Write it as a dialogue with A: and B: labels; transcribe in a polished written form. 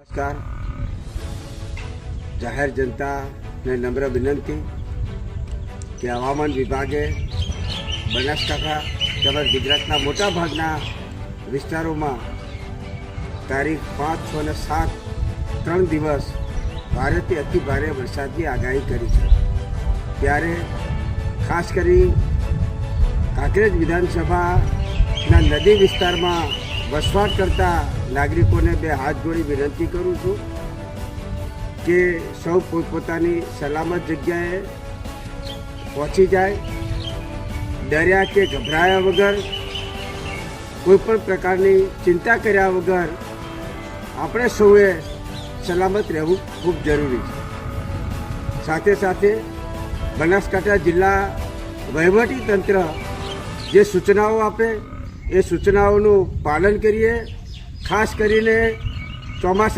A: નમસ્કાર. જાહેર જનતાને નમ્ર વિનંતી કે હવામાન વિભાગે બનાસકાંઠા તેમજ ગુજરાતના મોટાભાગના વિસ્તારોમાં તારીખ 5, 6 અને 7 3 દિવસ ભારેથી અતિ ભારે વરસાદની આગાહી કરી છે. ત્યારે ખાસ કરી કાંકરેજ વિધાનસભાના નદી વિસ્તારમાં વસવાટ કરતા નાગરિકોને બે હાથ જોડી વિનંતી કરું છું કે સૌ પોતપોતાની સલામત જગ્યાએ પહોંચી જાય. ડર્યા કે ગભરાયા વગર, કોઈપણ પ્રકારની ચિંતા કર્યા વગર આપણે સૌએ સલામત રહેવું ખૂબ જરૂરી છે. સાથે સાથે બનાસકાંઠા જિલ્લા વહીવટી તંત્ર જે સૂચનાઓ આપે એ સૂચનાઓનું પાલન કરીએ. ખાસ કરીને ચોમાસા